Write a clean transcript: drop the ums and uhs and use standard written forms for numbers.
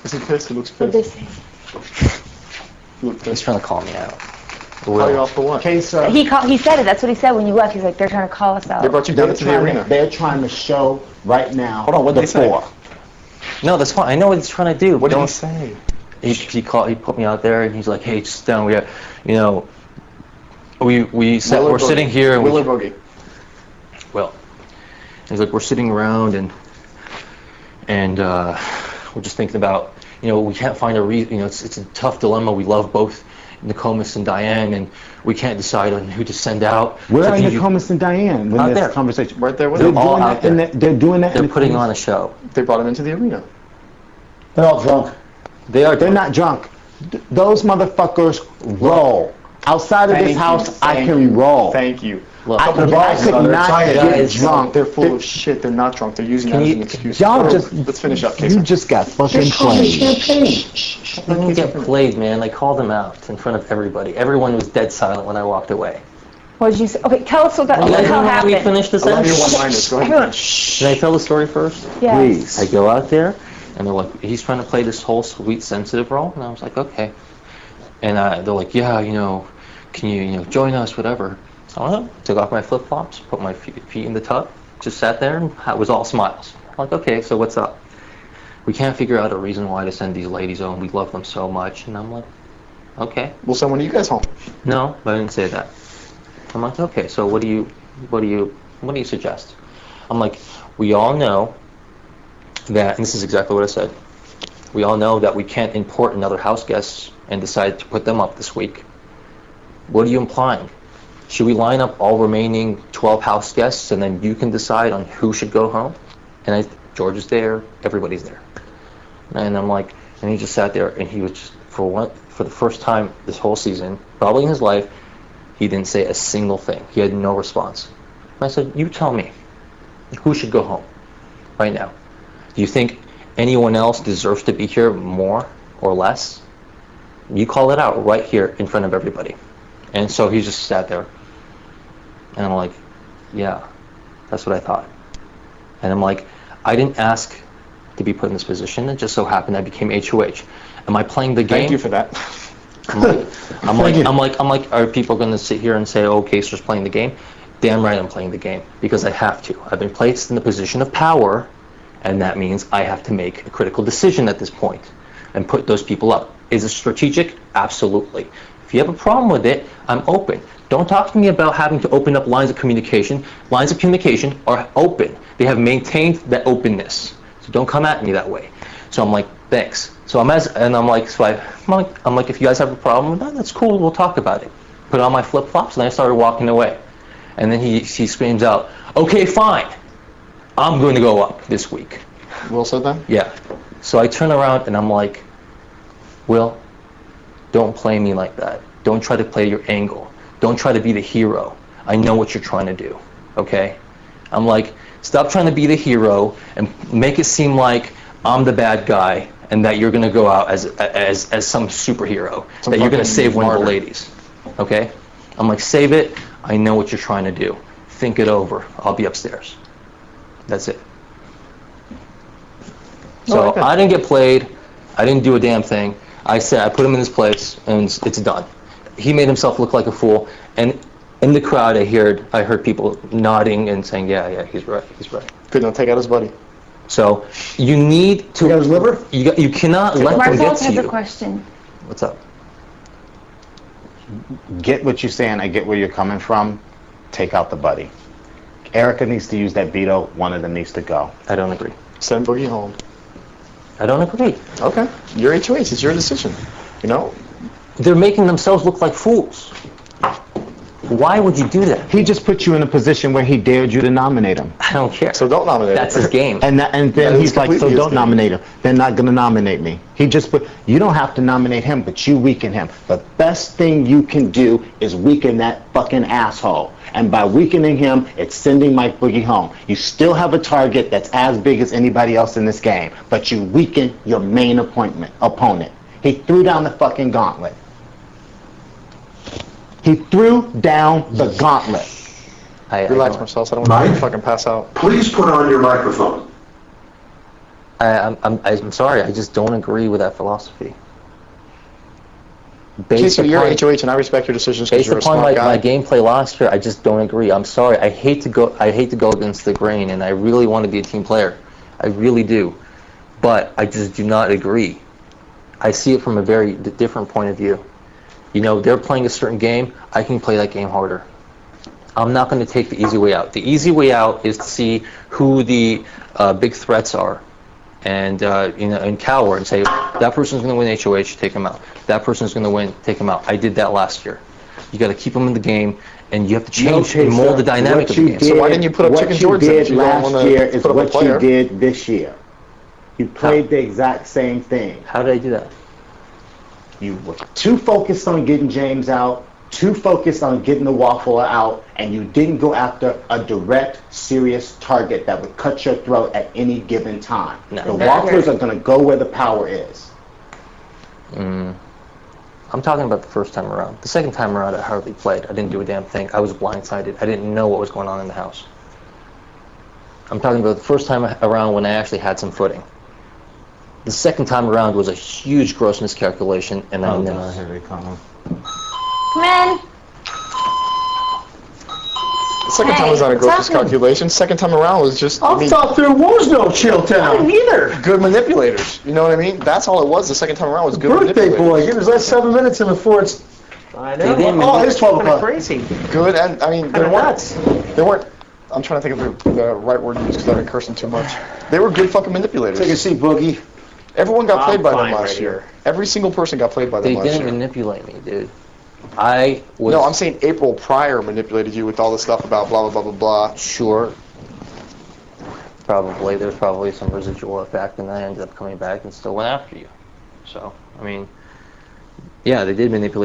Is he pissed? He looks What did they pissed. say? He's trying to call me out. Call you off for what? Kaysar, He said it. That's what he said when you left. He's like, they're trying to call us out. They brought you down to the arena. they're trying to show right now. Hold on, what'd they say? No, that's fine. I know what he's trying to do. What did he say? He put me out there, and he's like, "Hey, sit down. We have, you know, we're sitting here, and Will or Boogie? Well, he's like, we're sitting around, and we're just thinking about, you know, we can't find a reason. You know, it's a tough dilemma. We love both Nokomis and Diane, and we can't decide on who to send out. Where are Nokomis and Diane when Out this there. conversation? Right there with They're him. all out there. They're doing that. They're putting on a show. They brought him into the arena. They're all drunk. They are. They're not drunk. Those motherfuckers roll. Outside of this house, I can roll. Thank you. Look, I could not get Guys, drunk. They're full of shit. They're not drunk. They're using that as an excuse. Y'all just Let's finish up, You Kaysar. just got fucking played. I didn't get played, man. I called them out in front of everybody. Everyone was dead silent when I walked away. What did you say? Okay, tell us what the hell Let me happened. finish this I love your sentence. one-liners. Go Everyone, ahead. Can I tell the story first? Yes. Please. I go out there, and they're like, he's trying to play this whole sweet, sensitive role, and I was like, okay. And they're like, yeah, you know, can you join us, whatever. So I took off my flip-flops, put my feet in the tub, just sat there, and it was all smiles. I'm like, okay, so what's up? We can't figure out a reason why to send these ladies home. We love them so much. And I'm like, okay. We'll send one of you guys home. No, I didn't say that. I'm like, okay, so what do you suggest? I'm like, we all know that, and this is exactly what I said, we all know that we can't import another house guest and decide to put them up this week. What are you implying? Should we line up all remaining 12 house guests and then you can decide on who should go home? And George is there, everybody's there. And I'm like, and he just sat there, and he was just, for the first time this whole season, probably in his life, he didn't say a single thing. He had no response. And I said, you tell me, who should go home right now? Do you think anyone else deserves to be here more or less? You call it out right here in front of everybody. And so he just sat there. And I'm like, yeah, that's what I thought. And I'm like, I didn't ask to be put in this position. It just so happened I became HOH. Am I playing the game? Thank you for that. I'm like, are people going to sit here and say, oh, Kaysar's playing the game? Damn right I'm playing the game, because I have to. I've been placed in the position of power, and that means I have to make a critical decision at this point and put those people up. Is it strategic? Absolutely. If you have a problem with it, I'm open. Don't talk to me about having to open up lines of communication. Lines of communication are open. They have maintained that openness. So don't come at me that way. So I'm like, thanks. So I'm like, if you guys have a problem with that, that's cool. We'll talk about it. Put on my flip-flops, and I started walking away. And then he screams out, okay, fine. I'm going to go up this week. Will said that? Yeah. So I turn around and I'm like, Will, don't play me like that. Don't try to play your angle. Don't try to be the hero. I know what you're trying to do, okay? I'm like, stop trying to be the hero and make it seem like I'm the bad guy and that you're going to go out as some superhero, that you're going to save one of the ladies, okay? I'm like, save it. I know what you're trying to do. Think it over. I'll be upstairs. That's it. So okay. I didn't get played. I didn't do a damn thing. I put him in his place, and it's done. He made himself look like a fool, and in the crowd I heard people nodding and saying, yeah, he's right. Could not take out his buddy. So you need to. You got his liver? You cannot let them Marcel get to has a you. question. What's up? Get what you're saying. I get where you're coming from. Take out the buddy. Erica needs to use that veto. One of them needs to go. I don't agree. Send Boogie home. I don't agree. Okay. You're HOH. It's your decision. You know? They're making themselves look like fools. Why would you do that? He just put you in a position where he dared you to nominate him. I don't care. So don't nominate That's him. his game. And then That is he's like, so completely his don't game. nominate him. They're not going to nominate me. He just put, you don't have to nominate him, but you weaken him. The best thing you can do is weaken that fucking asshole. And by weakening him, it's sending Mike Boogie home. You still have a target that's as big as anybody else in this game, but you weaken your main opponent. He threw down the fucking gauntlet. He threw down the gauntlet. Relax, Marcel. I don't want you to fucking pass out. Please put on your microphone. I'm sorry. I just don't agree with that philosophy. Okay, so you're upon- HOH, and I respect your decisions because Based you're a upon smart my guy. gameplay last year, I just don't agree. I'm sorry. I hate to go against the grain, and I really want to be a team player. I really do, but I just do not agree. I see it from a very different point of view. You know, they're playing a certain game. I can play that game harder. I'm not going to take the easy way out. The easy way out is to see who the big threats are, and and cower and say that person's going to win HOH, take him out. That person's going to win, take him out. I did that last year. You got to keep them in the game, and you have to change and mold the dynamic of the game. So why didn't you put up chicken Jordans then if you don't last wanna year is put up a what you player? did this year. You played the exact same thing. How did I do that? You were too focused on getting James out, too focused on getting the Waffler out, and you didn't go after a direct, serious target that would cut your throat at any given time. No. The Wafflers are going to go where the power is. I'm talking about the first time around. The second time around, I hardly played. I didn't do a damn thing. I was blindsided. I didn't know what was going on in the house. I'm talking about the first time around when I actually had some footing. The second time around was a huge gross miscalculation, and I missed. Here they come. Come in. The second time was not a Hey, gross what's happening? miscalculation. Second time around was just, I mean, thought there was no Chilltown. Neither. good manipulators. You know what I mean? That's all it was. The second time around was good Birthday manipulators. boy, give us last 7 minutes and before it's. I They didn't know. Oh, it's 12 Kind of o'clock. crazy. Good, and I mean, Kind of nuts. they weren't. I'm trying to think of the right word to use because I've been cursing too much. They were good fucking manipulators. Take a seat, Boogie. Everyone got I'm played by them fine last right year. here. Every single person got played by them They last didn't year. manipulate me, dude. I was No, I'm saying April prior manipulated you with all this stuff about blah, blah, blah, blah, blah. sure. Probably there's probably some residual effect, and I ended up coming back and still went after you. So I mean, yeah, they did manipulate